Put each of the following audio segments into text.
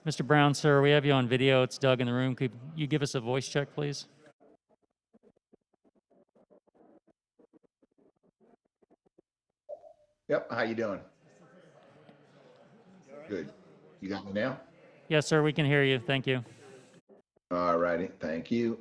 Mr. Brown, sir, we have you on video. It's Doug in the room. Could you give us a voice check, please? Yep, how you doing? Good. You got me now? Yes, sir, we can hear you. Thank you. All righty, thank you.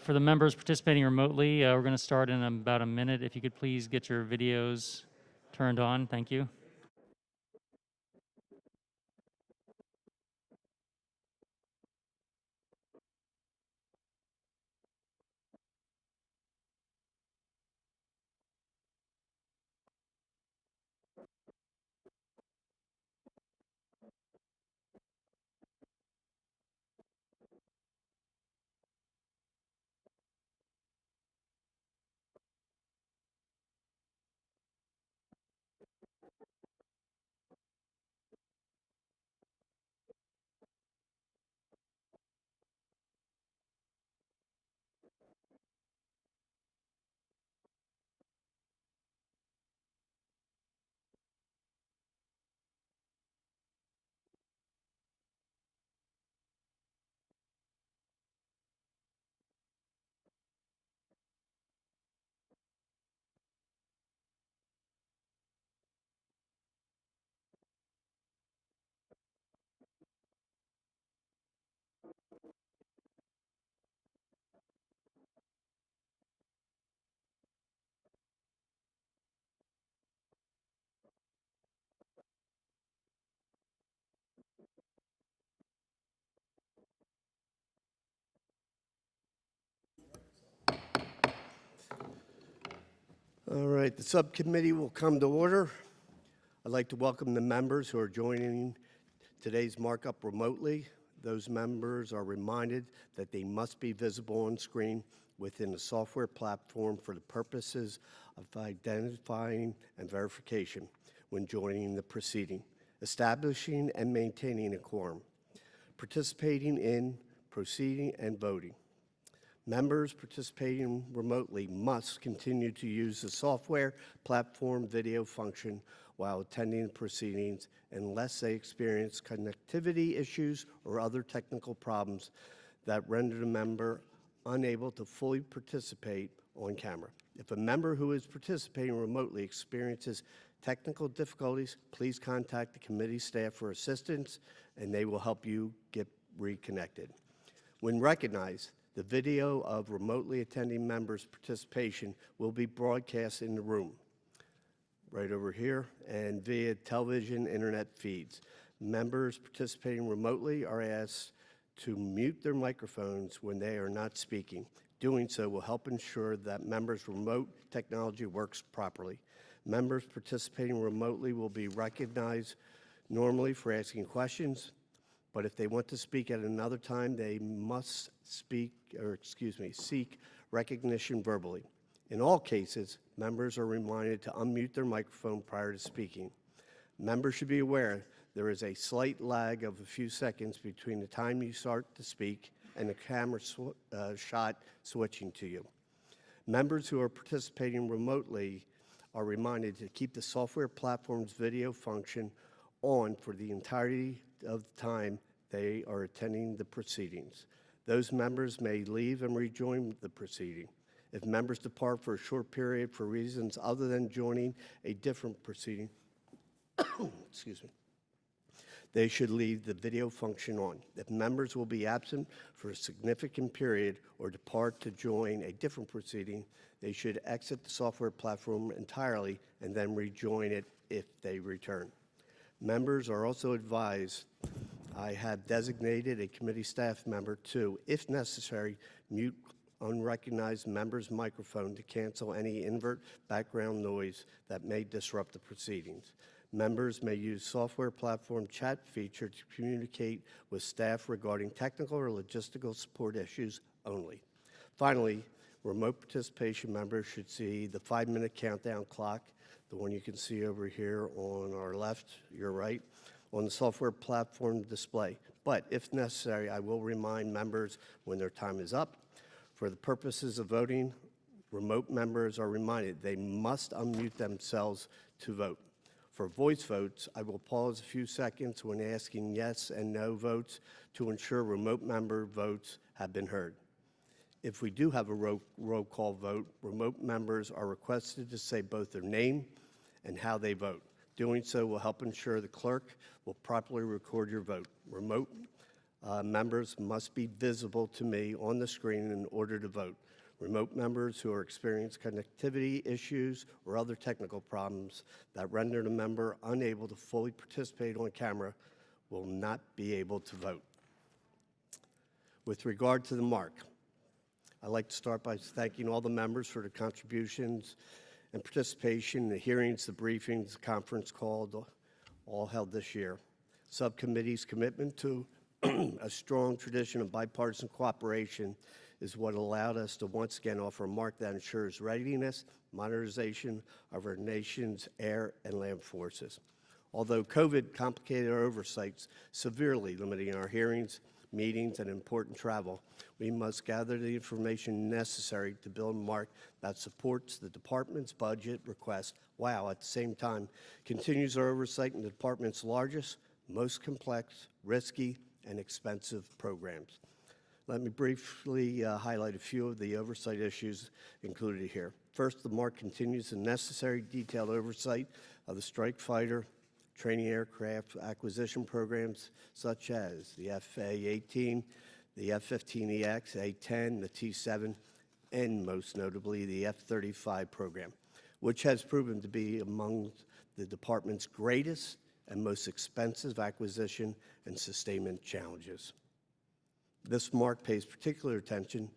For the members participating remotely, we're going to start in about a minute. If you could please get your videos turned on. Thank you. All right, the subcommittee will come to order. I'd like to welcome the members who are joining today's markup remotely. Those members are reminded that they must be visible on screen within the software platform for the purposes of identifying and verification when joining the proceeding, establishing and maintaining a quorum, participating in proceeding and voting. Members participating remotely must continue to use the software platform video function while attending proceedings unless they experience connectivity issues or other technical problems that render the member unable to fully participate on camera. If a member who is participating remotely experiences technical difficulties, please contact the committee staff for assistance and they will help you get reconnected. When recognized, the video of remotely attending members' participation will be broadcast in the room, right over here, and via television, internet feeds. Members participating remotely are asked to mute their microphones when they are not speaking. Doing so will help ensure that members' remote technology works properly. Members participating remotely will be recognized normally for asking questions, but if they want to speak at another time, they must seek recognition verbally. In all cases, members are reminded to unmute their microphone prior to speaking. Members should be aware there is a slight lag of a few seconds between the time you start to speak and the camera shot switching to you. Members who are participating remotely are reminded to keep the software platform's video function on for the entirety of the time they are attending the proceedings. Those members may leave and rejoin the proceeding. If members depart for a short period for reasons other than joining a different proceeding, excuse me, they should leave the video function on. If members will be absent for a significant period or depart to join a different proceeding, they should exit the software platform entirely and then rejoin it if they return. Members are also advised I have designated a committee staff member to, if necessary, mute unrecognized member's microphone to cancel any inadvertent background noise that may disrupt the proceedings. Members may use software platform chat feature to communicate with staff regarding technical or logistical support issues only. Finally, remote participation members should see the 5-minute countdown clock, the one you can see over here on our left, your right, on the software platform display. But if necessary, I will remind members when their time is up. For the purposes of voting, remote members are reminded they must unmute themselves to vote. For voice votes, I will pause a few seconds when asking yes and no votes to ensure remote member votes have been heard. If we do have a roll call vote, remote members are requested to say both their name and how they vote. Doing so will help ensure the clerk will properly record your vote. Remote members must be visible to me on the screen in order to vote. Remote members who are experiencing connectivity issues or other technical problems that render the member unable to fully participate on camera will not be able to vote. With regard to the mark, I'd like to start by thanking all the members for their contributions and participation in the hearings, the briefings, the conference call, all held this year. Subcommittee's commitment to a strong tradition of bipartisan cooperation is what allowed us to once again offer a mark that ensures readiness, modernization of our nation's air and land forces. Although COVID complicated our oversights, severely limiting our hearings, meetings, and important travel, we must gather the information necessary to build a mark that supports the department's budget request, while at the same time continues our oversight in the department's largest, most complex, risky, and expensive programs. Let me briefly highlight a few of the oversight issues included here. First, the mark continues the necessary detailed oversight of the strike fighter training aircraft acquisition programs such as the FA-18, the F-15EX, A-10, the T-7, and most notably the F-35 program, which has proven to be among the department's greatest and most expensive acquisition and sustainment challenges. This mark pays particular attention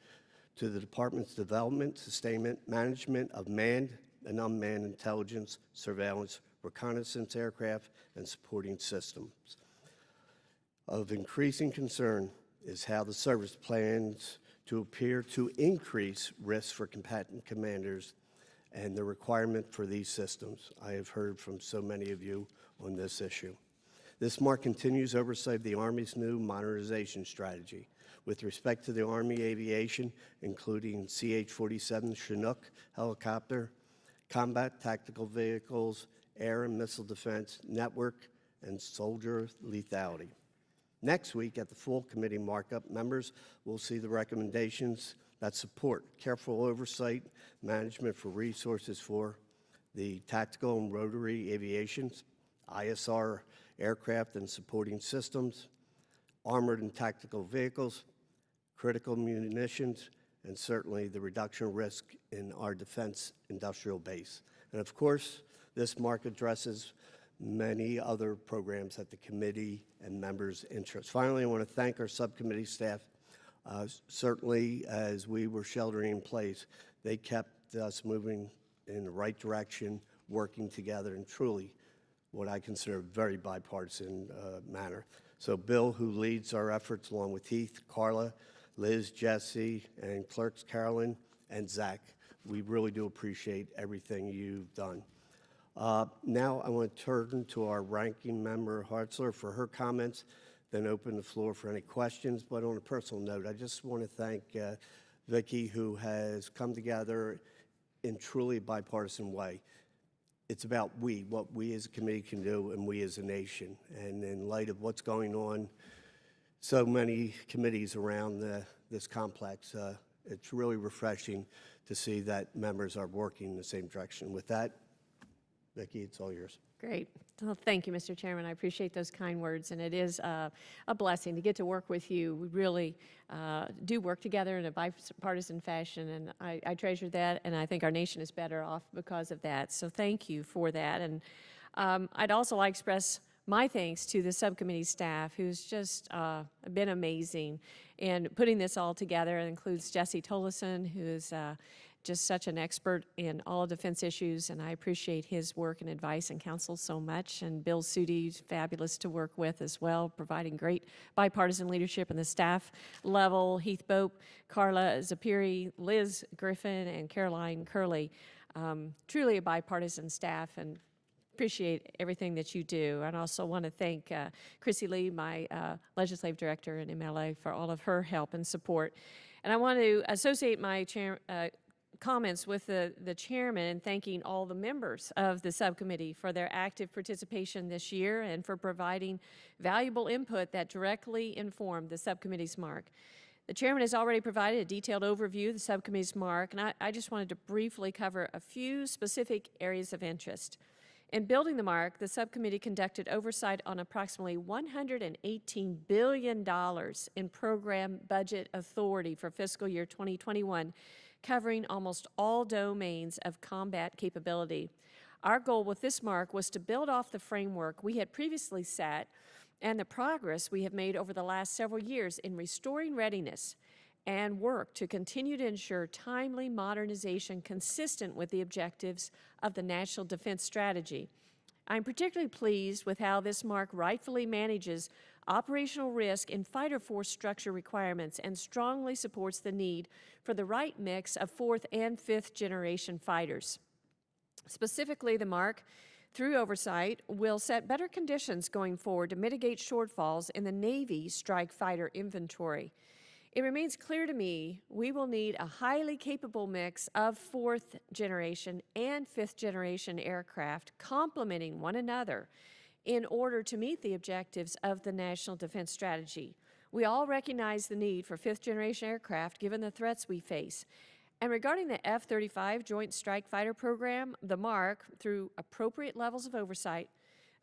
to the department's development, sustainment, management of manned and unmanned intelligence, surveillance, reconnaissance aircraft, and supporting systems. Of increasing concern is how the service plans to appear to increase risks for combatant commanders and the requirement for these systems. I have heard from so many of you on this issue. This mark continues oversight of the Army's new modernization strategy with respect to the Army aviation, including CH-47 Chinook helicopter, combat tactical vehicles, air and missile defense, network, and soldier lethality. Next week at the full committee markup, members will see the recommendations that support careful oversight, management for resources for the tactical and rotary aviations, ISR aircraft and supporting systems, armored and tactical vehicles, critical munitions, and certainly the reduction of risk in our defense industrial base. And of course, this mark addresses many other programs that the committee and members' interest. Finally, I want to thank our subcommittee staff. Certainly, as we were sheltering in place, they kept us moving in the right direction, working together, and truly what I consider a very bipartisan manner. So Bill, who leads our efforts, along with Heath, Carla, Liz, Jesse, and clerks Carolyn and Zach, we really do appreciate everything you've done. Now I want to turn to our ranking member, Hartzler, for her comments, then open the floor for any questions. But on a personal note, I just want to thank Vicki, who has come together in truly bipartisan way. it's about what we as a committee can do and we as a nation. And in light of what's going on, so many committees around this complex, it's really refreshing to see that members are working in the same direction. With that, Vicki, it's all yours. Great. Well, thank you, Mr. Chairman. I appreciate those kind words, and it is a blessing to get to work with you. We really do work together in a bipartisan fashion, and I treasure that, and I think our nation is better off because of that. So thank you for that. And I'd also like to express my thanks to the subcommittee staff, who's just been amazing in putting this all together. It includes Jesse Tolleson, who is just such an expert in all defense issues, and I appreciate his work and advice and counsel so much. And Bill Sudi is fabulous to work with as well, providing great bipartisan leadership in the staff level. Heath Bope, Carla Zapiri, Liz Griffin, and Caroline Curley. Truly a bipartisan staff, and appreciate everything that you do. And I also want to thank Chrissy Lee, my legislative director in MLA, for all of her help and support. And I want to associate my comments with the chairman in thanking all the members of the subcommittee for their active participation this year and for providing valuable input that directly informed the subcommittee's mark. The chairman has already provided a detailed overview of the subcommittee's mark, and I just wanted to briefly cover a few specific areas of interest. In building the mark, the subcommittee conducted oversight on approximately $118 billion in program budget authority for fiscal year 2021, covering almost all domains of combat capability. Our goal with this mark was to build off the framework we had previously set and the progress we have made over the last several years in restoring readiness and work to continue to ensure timely modernization consistent with the objectives of the National Defense Strategy. I'm particularly pleased with how this mark rightfully manages operational risk in fighter force structure requirements and strongly supports the need for the right mix of fourth and fifth generation fighters. Specifically, the mark, through oversight, will set better conditions going forward to mitigate shortfalls in the Navy strike fighter inventory. It remains clear to me we will need a highly capable mix of fourth generation and fifth generation aircraft complementing one another in order to meet the objectives of the National Defense Strategy. We all recognize the need for fifth generation aircraft given the threats we face. And regarding the F-35 Joint Strike Fighter program, the mark, through appropriate levels of oversight,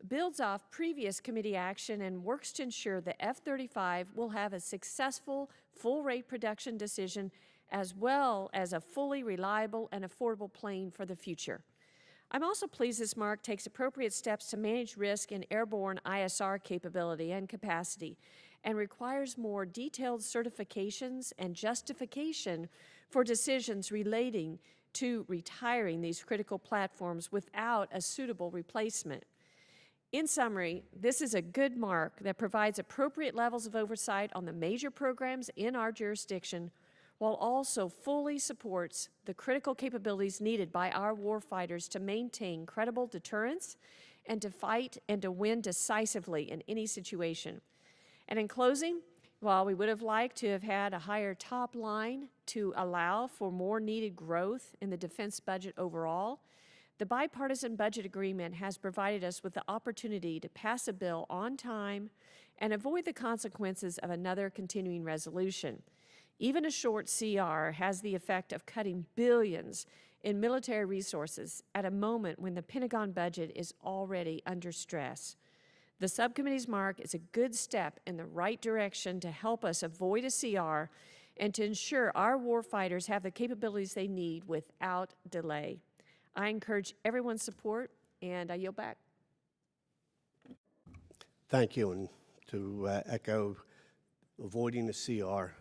builds off previous committee action and works to ensure the F-35 will have a successful full-rate production decision as well as a fully reliable and affordable plane for the future. I'm also pleased this mark takes appropriate steps to manage risk in airborne ISR capability and capacity and requires more detailed certifications and justification for decisions relating to retiring these critical platforms without a suitable replacement. In summary, this is a good mark that provides appropriate levels of oversight on the major programs in our jurisdiction, while also fully supports the critical capabilities needed by our warfighters to maintain credible deterrence and to fight and to win decisively in any situation. And in closing, while we would have liked to have had a higher top line to allow for more needed growth in the defense budget overall, the bipartisan budget agreement has provided us with the opportunity to pass a bill on time and avoid the consequences of another continuing resolution. Even a short CR has the effect of cutting billions in military resources at a moment when the Pentagon budget is already under stress. The subcommittee's mark is a good step in the right direction to help us avoid a CR and to ensure our warfighters have the capabilities they need without delay. I encourage everyone's support, and I yield back. Thank you. And to echo, avoiding the CR,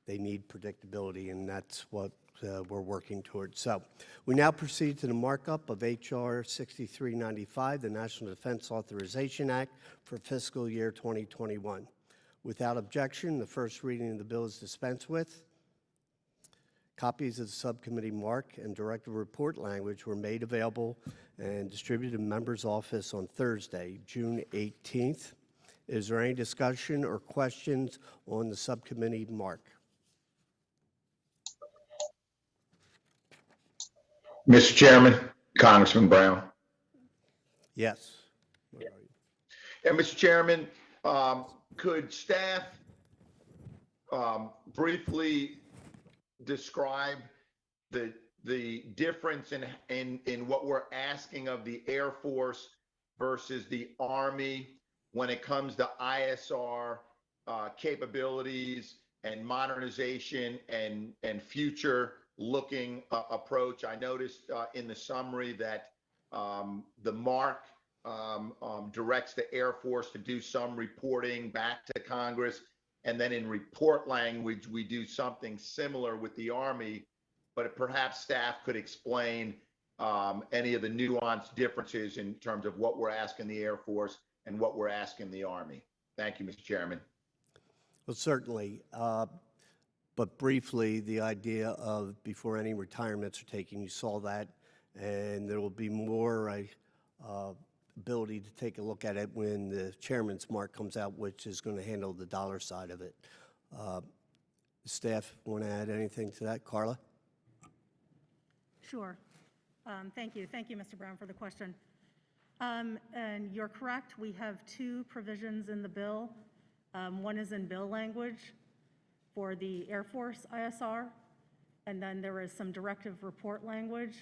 they need predictability, and that's what we're working towards. So we now proceed to the markup of H.R. 6395, the National Defense Authorization Act for fiscal year 2021. Without objection, the first reading of the bill is dispensed with. Copies of the subcommittee mark and director report language were made available and distributed in members' office on Thursday, June 18th. Is there any discussion or questions on the subcommittee mark? Mr. Chairman, Congressman Brown. Yes. Where are you? And Mr. Chairman, could staff briefly describe the difference in what we're asking of the Air Force versus the Army when it comes to ISR capabilities and modernization and future looking approach? I noticed in the summary that the Mark directs the Air Force to do some reporting back to Congress. And then in report language, we do something similar with the Army, but perhaps staff could explain any of the nuanced differences in terms of what we're asking the Air Force and what we're asking the Army. Thank you, Mr. Chairman. Well, certainly. But briefly, the idea of before any retirements are taken, you saw that, and there will be more ability to take a look at it when the chairman's mark comes out, which is going to handle the dollar side of it. Staff want to add anything to that? Carla? Sure. Thank you. Thank you, Mr. Brown, for the question. And you're correct. We have two provisions in the bill. One is in bill language for the Air Force ISR, and then there is some directive report language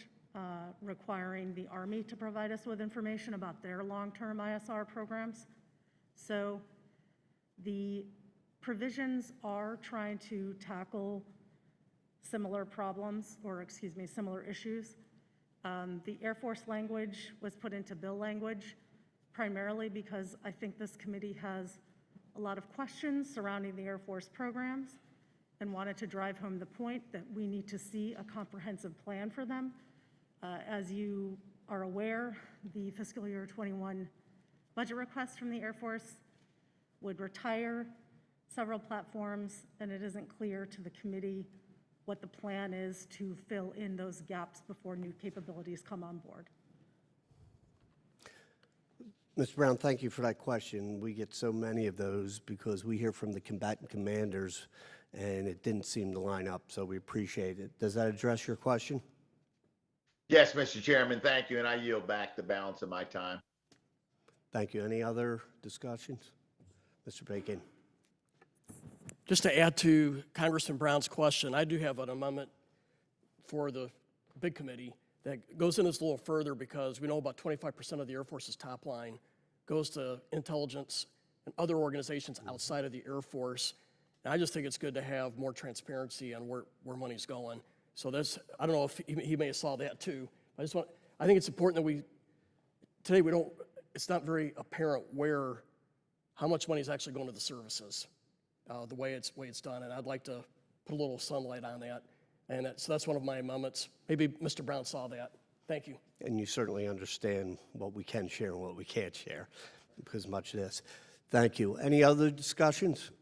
requiring the Army to provide us with information about their long-term ISR programs. So the provisions are trying to tackle similar problems, or excuse me, similar issues. The Air Force language was put into bill language primarily because I think this committee has a lot of questions surrounding the Air Force programs and wanted to drive home the point that we need to see a comprehensive plan for them. As you are aware, the fiscal year 21 budget request from the Air Force would retire several platforms, and it isn't clear to the committee what the plan is to fill in those gaps before new capabilities come on board. Mr. Brown, thank you for that question. We get so many of those because we hear from the combatant commanders, and it didn't seem to line up, so we appreciate it. Does that address your question? Yes, Mr. Chairman, thank you, and I yield back the balance of my time. Thank you. Any other discussions? Mr. Bacon. Just to add to Congressman Brown's question, I do have an amendment for the big committee that goes in this a little further because we know about 25% of the Air Force's top line goes to intelligence and other organizations outside of the Air Force. And I just think it's good to have more transparency on where money's going. So that's, I don't know if he may have saw that too. I think it's important that today it's not very apparent how much money is actually going to the services, the way it's done. And I'd like to put a little sunlight on that. And so that's one of my amendments. Maybe Mr. Brown saw that. Thank you. And you certainly understand what we can share and what we can't share because much of this. Thank you. Any other discussions?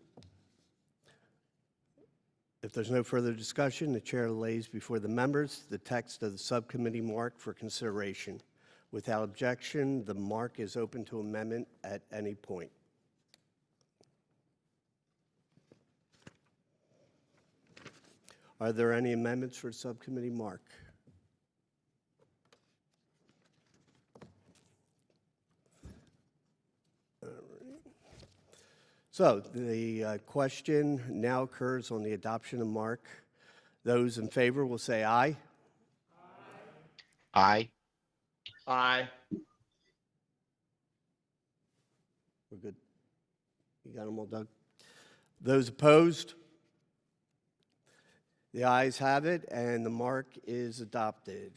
If there's no further discussion, the chair lays before the members the text of the subcommittee mark for consideration. Without objection, the mark is open to amendment at any point. Are there any amendments for subcommittee mark? So the question now occurs on the adoption of mark. Those in favor will say aye. Aye. Aye. We're good. You got them all, Doug? Those opposed? The ayes have it, and the mark is adopted.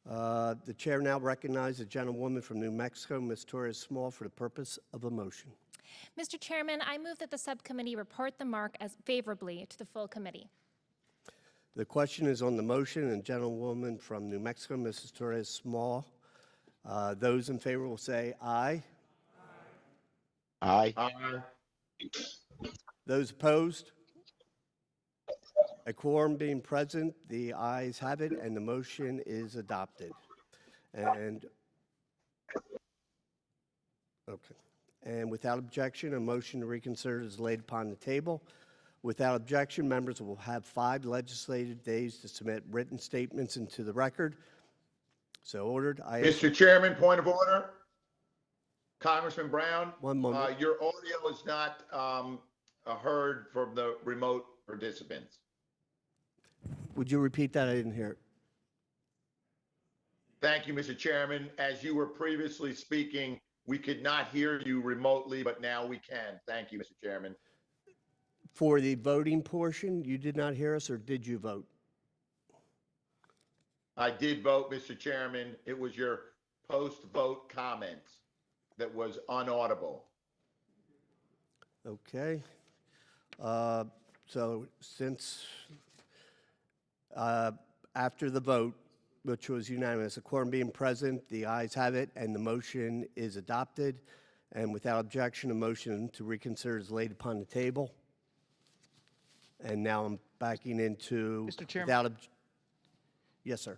The chair now recognizes the gentlewoman from New Mexico, Ms. Torres Small, for the purpose of a motion. Mr. Chairman, I move that the subcommittee report the mark as favorably to the full committee. The question is on the motion, and gentlewoman from New Mexico, Mrs. Torres Small. Those in favor will say aye. Aye. Aye. Those opposed? A quorum being present, the ayes have it, and the motion is adopted. And without objection, a motion to reconsider is laid upon the table. Without objection, members will have 5 legislative days to submit written statements into the record. So ordered. I ask, Mr. Chairman, point of order. Congressman Brown. One moment. Your audio is not heard from the remote participants. would you repeat that? I didn't hear it. Thank you, Mr. Chairman. As you were previously speaking, we could not hear you remotely, but now we can. Thank you, Mr. Chairman. For the voting portion, you did not hear us, or did you vote? I did vote, Mr. Chairman. It was your post-vote comments that was unaudible. Okay. So since after the vote, which was unanimous, a quorum being present, the ayes have it, and the motion is adopted. And without objection, a motion to reconsider is laid upon the table. And now I'm backing into. Mr. Chairman? Yes, sir.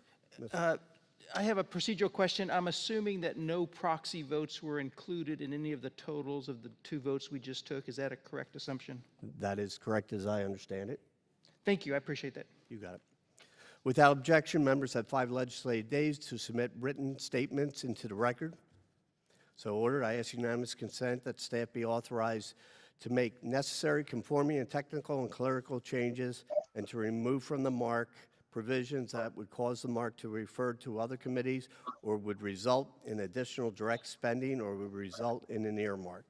I have a procedural question. I'm assuming that no proxy votes were included in any of the totals of the 2 votes we just took. Is that a correct assumption? That is correct as I understand it. Thank you. I appreciate that. You got it. Without objection, members have 5 legislative days to submit written statements into the record. So ordered. I ask unanimous consent that staff be authorized to make necessary conforming and technical and clerical changes and to remove from the mark provisions that would cause the mark to refer to other committees or would result in additional direct spending or would result in an earmark.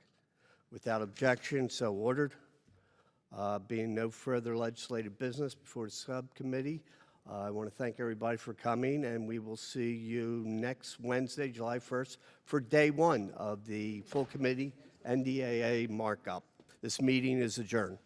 Without objection, so ordered. Being no further legislative business before the subcommittee, I want to thank everybody for coming, and we will see you next Wednesday, July 1st, for day 1 of the full committee NDAA markup. This meeting is adjourned.